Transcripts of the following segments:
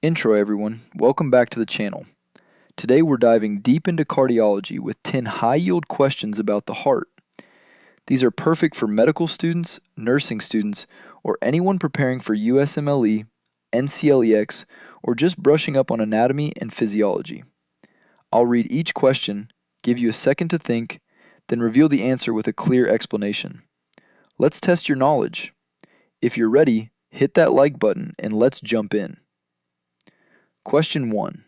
Intro everyone, welcome back to the channel. Today we're diving deep into cardiology with 10 high-yield questions about the heart. These are perfect for medical students, nursing students, or anyone preparing for USMLE, NCLEX, or just brushing up on anatomy and physiology. I'll read each question, give you a second to think, then reveal the answer with a clear explanation. Let's test your knowledge. If you're ready, hit that like button and let's jump in. Question 1.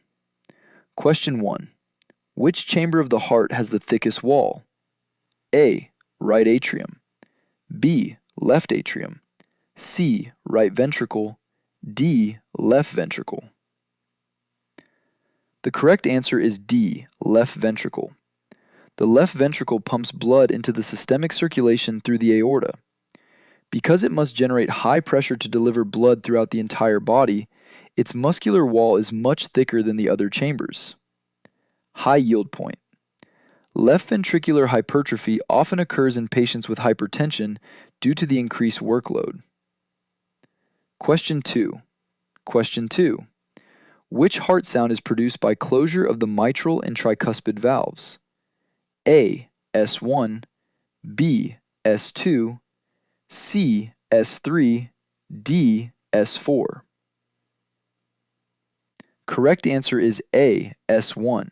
Question 1. Which chamber of the heart has the thickest wall? A. Right atrium. B. Left atrium. C. Right ventricle. D. Left ventricle. The correct answer is D. Left ventricle. The left ventricle pumps blood into the systemic circulation through the aorta. Because it must generate high pressure to deliver blood throughout the entire body, its muscular wall is much thicker than the other chambers. High yield point. Left ventricular hypertrophy often occurs in patients with hypertension due to the increased workload. Question 2. Question 2. Which heart sound is produced by closure of the mitral and tricuspid valves? A. S1, B. S2, C. S3, D. S4. Correct answer is A. S1.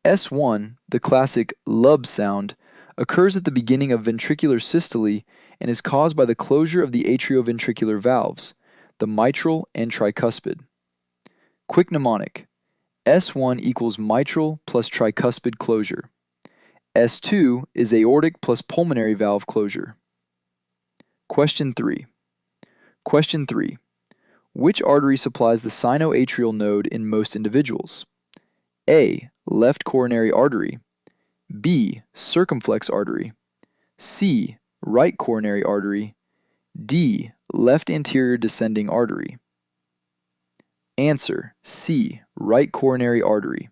S1, the classic lub sound, occurs at the beginning of ventricular systole and is caused by the closure of the atrioventricular valves, the mitral and tricuspid. Quick mnemonic. S1 equals mitral plus tricuspid closure. S2 is aortic plus pulmonary valve closure. Question 3. Question 3. Which artery supplies the sinoatrial node in most individuals? A. Left coronary artery. B. Circumflex artery. C. Right coronary artery. D. Left anterior descending artery. Answer: C. Right coronary artery.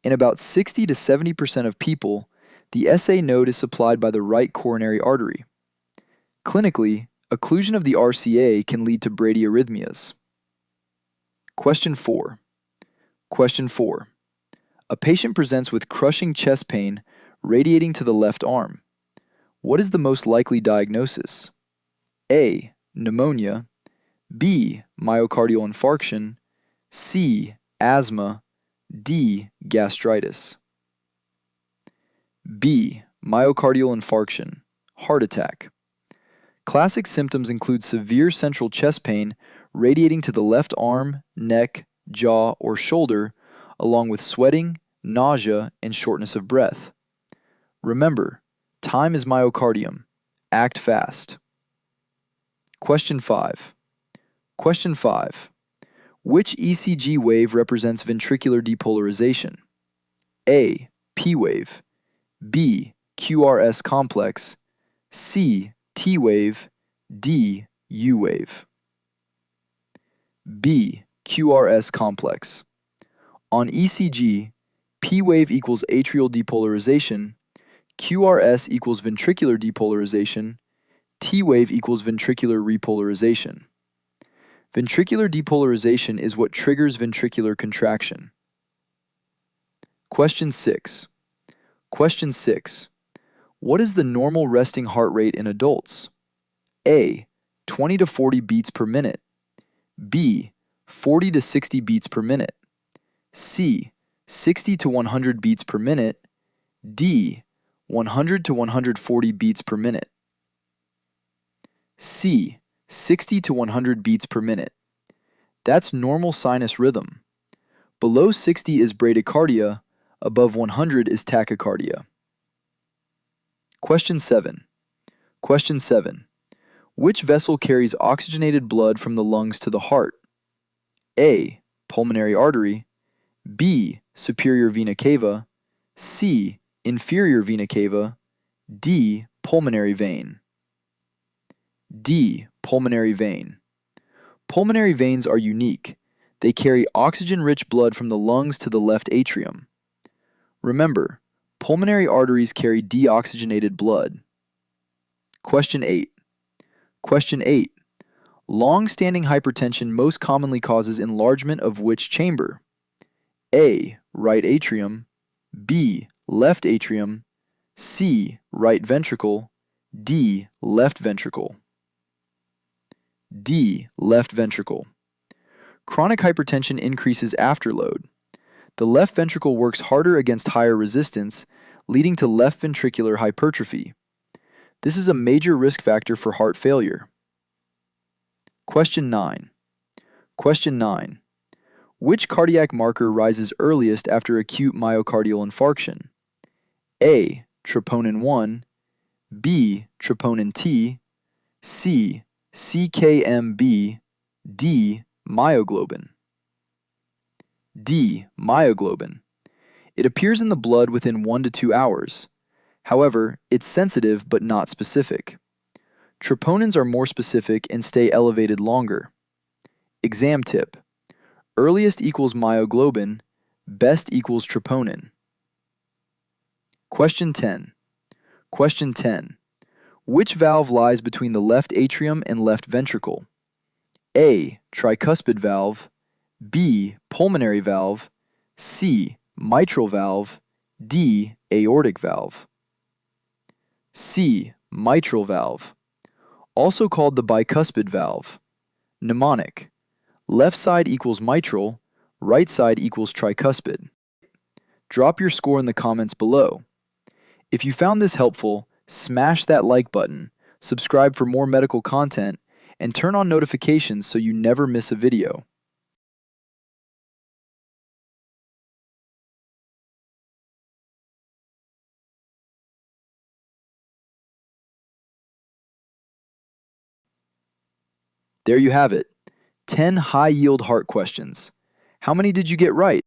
In about 60 to 70% of people, the SA node is supplied by the right coronary artery. Clinically, occlusion of the RCA can lead to bradyarrhythmias. Question 4. Question 4. A patient presents with crushing chest pain radiating to the left arm. What is the most likely diagnosis? A. Pneumonia. B. Myocardial infarction. C. Asthma. D. Gastritis. B. Myocardial infarction. Heart attack. Classic symptoms include severe central chest pain radiating to the left arm, neck, jaw, or shoulder, along with sweating, nausea, and shortness of breath. Remember, time is myocardium. Act fast. Question 5. Question 5. Which ECG wave represents ventricular depolarization? A. P wave. B. QRS complex. C. T wave. D. U wave. B. QRS complex. On ECG, P wave equals atrial depolarization, QRS equals ventricular depolarization, T wave equals ventricular repolarization. Ventricular depolarization is what triggers ventricular contraction. Question 6. Question 6. What is the normal resting heart rate in adults? A. 20 to 40 beats per minute. B. 40 to 60 beats per minute. C. 60 to 100 beats per minute. D. 100 to 140 beats per minute. C. 60 to 100 beats per minute. That's normal sinus rhythm. Below 60 is bradycardia, above 100 is tachycardia. Question 7. Question 7. Which vessel carries oxygenated blood from the lungs to the heart? A. Pulmonary artery. B. Superior vena cava. C. Inferior vena cava. D. Pulmonary vein. D. Pulmonary vein. Pulmonary veins are unique. They carry oxygen-rich blood from the lungs to the left atrium. Remember, pulmonary arteries carry deoxygenated blood. Question 8. Question 8. Long-standing hypertension most commonly causes enlargement of which chamber? A. Right atrium, B. Left atrium, C. Right ventricle, D. Left ventricle. D. Left ventricle. Chronic hypertension increases after load. The left ventricle works harder against higher resistance, leading to left ventricular hypertrophy. This is a major risk factor for heart failure. Question 9. Question 9. Which cardiac marker rises earliest after acute myocardial infarction? A. Troponin 1, B. Troponin T, C. CKMB, D. Myoglobin. D. Myoglobin. It appears in the blood within 1 to 2 hours. However, it's sensitive but not specific. Troponins are more specific and stay elevated longer. Exam tip. Earliest equals myoglobin, best equals troponin. Question 10. Question 10. Which valve lies between the left atrium and left ventricle? A. Tricuspid valve, B. Pulmonary valve, C. Mitral valve, D. Aortic valve. C. Mitral valve. Also called the bicuspid valve. Mnemonic. Left side equals mitral, right side equals tricuspid. Drop your score in the comments below. If you found this helpful, smash that like button, subscribe for more medical content, and turn on notifications so you never miss a video. There you have it, 10 high-yield heart questions. How many did you get right?